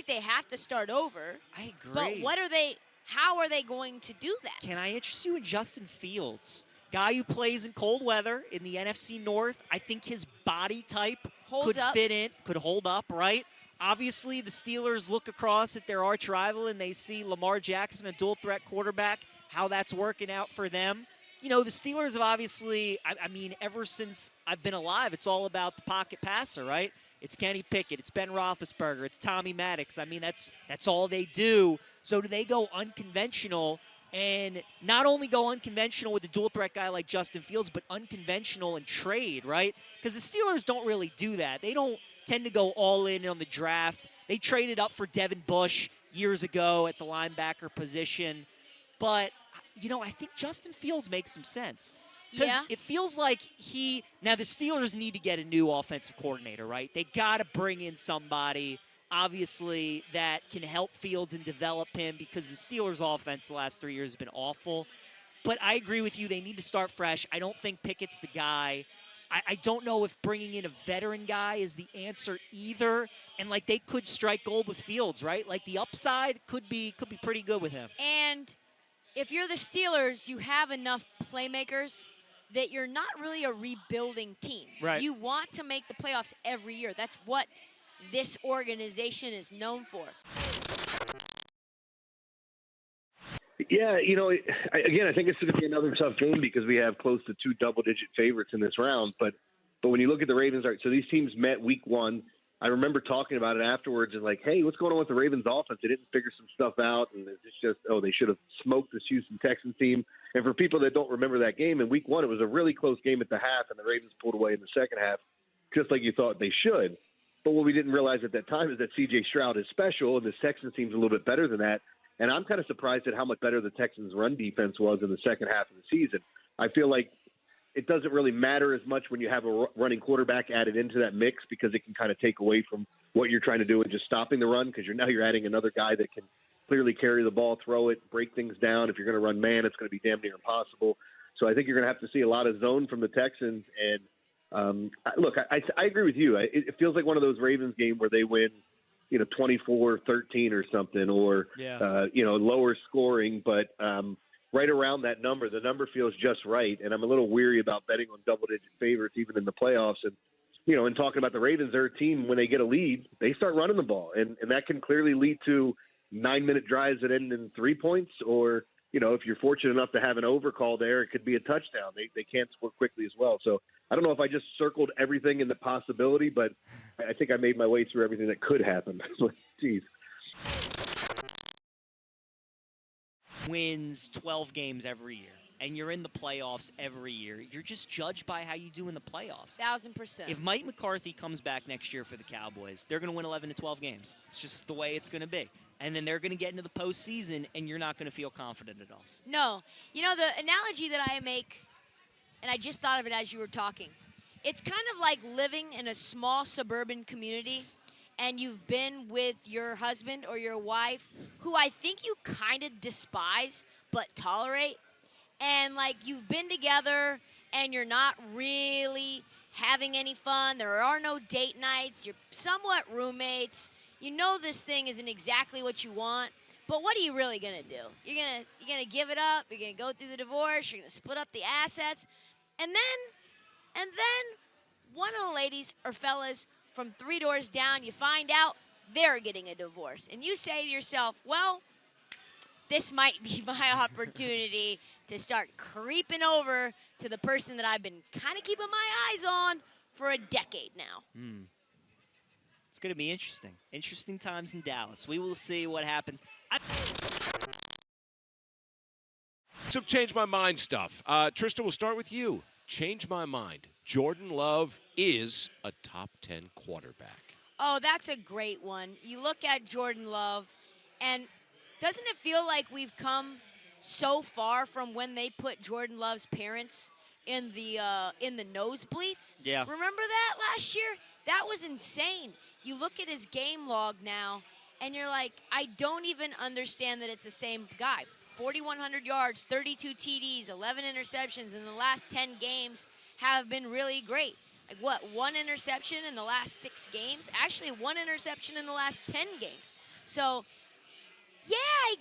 they have to start over. I agree. But how are they going to do that? Can I interest you in Justin Fields? Guy who plays in cold weather in the NFC North. I think his body type could hold up, right? Obviously, the Steelers look across at their arch rival and they see Lamar Jackson, a dual-threat quarterback, how that's working out for them. You know, the Steelers have obviously, I mean, ever since I've been alive, it's all about the pocket passer, right? It's Kenny Pickett, it's Ben Roethlisberger, it's Tommy Maddox. I mean, that's all they do. So do they go unconventional and not only go unconventional with a dual-threat guy like Justin Fields, but unconventional and trade, right? Because the Steelers don't really do that. They don't tend to go all in on the draft. They traded up for Devin Bush years ago at the linebacker position. But, you know, I think Justin Fields makes some sense. Because it feels like now the Steelers need to get a new offensive coordinator, right? They got to bring in somebody, obviously, that can help Fields and develop him because the Steelers' offense the last 3 years has been awful. But I agree with you. They need to start fresh. I don't think Pickett's the guy. I don't know if bringing in a veteran guy is the answer either. And, like, they could strike gold with Fields, right? Like, the upside could be pretty good with him. And if you're the Steelers, you have enough playmakers that you're not really a rebuilding team. Right. You want to make the playoffs every year. That's what this organization is known for. Yeah, you know, I think it's going to be another tough game because we have close to 2 double-digit favorites in this round. But when you look at the Ravens, so these teams met week 1. I remember talking about it afterwards and like, hey, what's going on with the Ravens offense? They didn't figure some stuff out, and it's just, they should have smoked this Houston Texans team. And for people that don't remember that game, in week 1, it was a really close game at the half, and the Ravens pulled away in the second half, just like you thought they should. But what we didn't realize at that time is that C.J. Stroud is special, and this Texans team's a little bit better than that. And I'm kind of surprised at how much better the Texans' run defense was in the second half of the season. I feel like it doesn't really matter as much when you have a running quarterback added into that mix because it can kind of take away from what you're trying to do and just stopping the run because you're adding another guy that can clearly carry the ball, throw it, break things down. If you're going to run man, it's going to be damn near impossible. So I think you're going to have to see a lot of zone from the Texans. And look, I agree with you. It feels like one of those Ravens games where they win, 24-13 or something, or, lower scoring. But right around that number, the number feels just right. And I'm a little weary about betting on double-digit favorites even in the playoffs. And, and talking about the Ravens, they're a team, when they get a lead, they start running the ball. And that can clearly lead to 9-minute drives that end in 3 points, or, if you're fortunate enough to have an overcall there, it could be a touchdown. They can't score quickly as well. So I don't know if I just circled everything in the possibility, but I think I made my way through everything that could happen. Jeez. Wins 12 games every year, and you're in the playoffs every year. You're just judged by how you do in the playoffs. 1,000%. If Mike McCarthy comes back next year for the Cowboys, they're going to win 11 to 12 games. It's just the way it's going to be. And then they're going to get into the postseason, and you're not going to feel confident at all. No. The analogy that I make, and I just thought of it as you were talking, it's kind of like living in a small suburban community, and you've been with your husband or your wife, who I think you kind of despise but tolerate, and, you've been together, and you're not really having any fun. There are no date nights. You're somewhat roommates. You know this thing isn't exactly what you want, but what are you really going to do? You're gonna give it up. You're going to go through the divorce. You're going to split up the assets. And then one of the ladies or fellas from 3 doors down, you find out they're getting a divorce. And you say to yourself, well, this might be my opportunity to start creeping over to the person that I've been kind of keeping my eyes on for a decade now. It's going to be interesting. Interesting times in Dallas. We will see what happens. Some change my mind stuff. Tristan, we'll start with you. Change my mind. Jordan Love is a top 10 quarterback. Oh, that's a great one. You look at Jordan Love, and doesn't it feel like we've come so far from when they put Jordan Love's parents in the nosebleeds? Yeah. Remember that last year? That was insane. You look at his game log now, and you're like, I don't even understand that it's the same guy. 4,100 yards, 32 TDs, 11 interceptions in the last 10 games have been really great. like what, 1 interception in the last 6 games? Actually, 1 interception in the last 10 games. So, yeah, I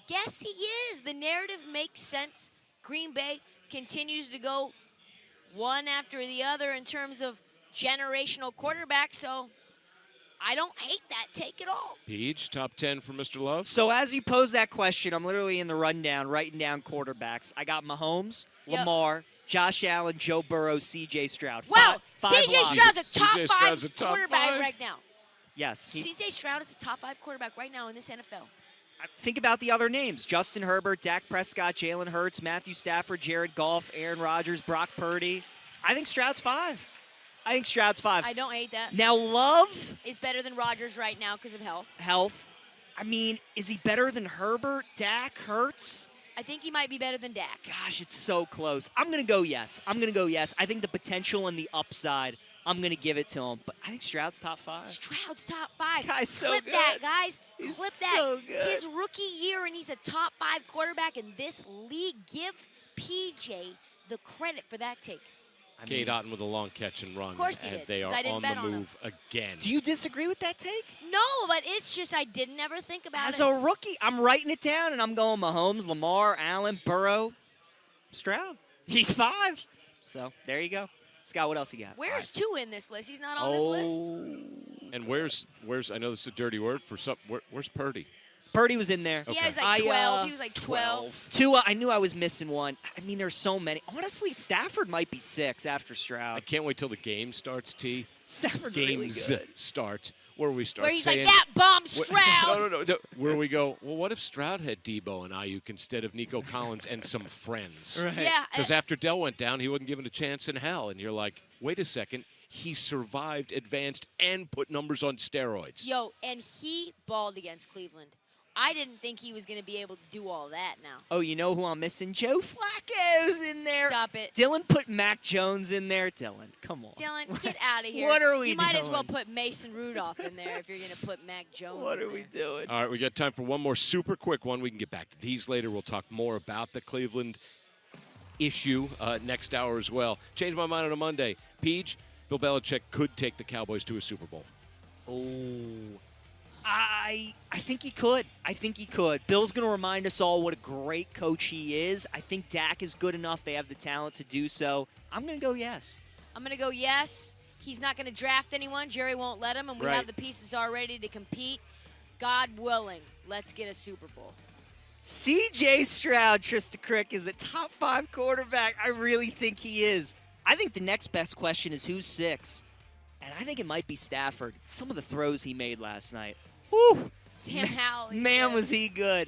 guess he is. The narrative makes sense. Green Bay continues to go one after the other in terms of generational quarterback, so I don't hate that take at all. Peach, top 10 for Mr. Love? So as you pose that question, I'm literally in the rundown writing down quarterbacks. I got Mahomes, Lamar, Josh Allen, Joe Burrow, C.J. Stroud. Wow, Five C.J. locks. Stroud's a top C.J. 5 Stroud's a top quarterback 5? right now. Yes. C.J. Stroud is a top 5 quarterback right now in this NFL. Think about the other names. Justin Herbert, Dak Prescott, Jalen Hurts, Matthew Stafford, Jared Goff, Aaron Rodgers, Brock Purdy. I think Stroud's 5. I don't hate that. Now, Love is better than Rodgers right now because of health. I mean, is he better than Herbert, Dak, Hurts? I think he might be better than Dak. Gosh, it's so close. I'm going to go yes. I think the potential and the upside, I'm going to give it to him. But I think Stroud's top 5. Stroud's top 5. Guy's so Clip good. that, guys. He's Clip that. so good. His rookie year, and he's a top 5 quarterback in this league. Give PJ the credit for that take. Kate Otten with a long catch and run. Of course he and did, they 'cause are I didn't on bet the on him. move again. Do you disagree with that take? No, but it's just I didn't ever think about As it. a rookie, I'm writing it down, and I'm going Mahomes, Lamar, Allen, Burrow, Stroud. He's 5. So there you go. Scott, what else you got? Where's 2 in this list? He's not on this list. And where's I know this is a dirty word for some. Where's Purdy? Purdy was in there. Yeah, he was like 12. He was like 12. Tua, I knew I was missing one. I mean, there's so many. Honestly, Stafford might be 6 after I Stroud. can't wait till the game starts, T. Stafford's really Games good. start. Where we start Where he's saying, like, that bomb Wh- Stroud. No. Where we go, well, what if Stroud had Debo and Ayuk instead of Nico Collins and some friends? Right. Yeah. Because after Dell went down, he wasn't given a chance in hell. And you're like, wait a second. He survived, advanced, and put numbers on steroids. Yo, and he balled against Cleveland. I didn't think he was going to be able to do all that now. Oh, you know who I'm missing? Joe Flacco's in there. Stop it. Dylan put Mac Jones in there. Dylan, come on. Dylan, get out of here. What are we You might as well doing? put Mason Rudolph in there if you're going to put Mac Jones What in are we there. doing? All right, we got time for one more super quick one. We can get back to these later. We'll talk more about the Cleveland issue next hour as well. Change my mind on a Monday. Peach, Bill Belichick could take the Cowboys to a Super Bowl. Oh, I think he could. Bill's going to remind us all what a great coach he is. I think Dak is good enough. They have the talent to do so. I'm going to go yes. I'm going to go yes. He's not going to draft anyone. Jerry won't let him, and we Right. have the pieces already to compete. God willing, let's get a Super Bowl. C.J. Stroud, Trista Crick, is a top 5 quarterback. I really think he is. I think the next best question is who's 6? And I think it might be Stafford. Some of the throws he made last night. Whew. Sam Howell. Man, was he good.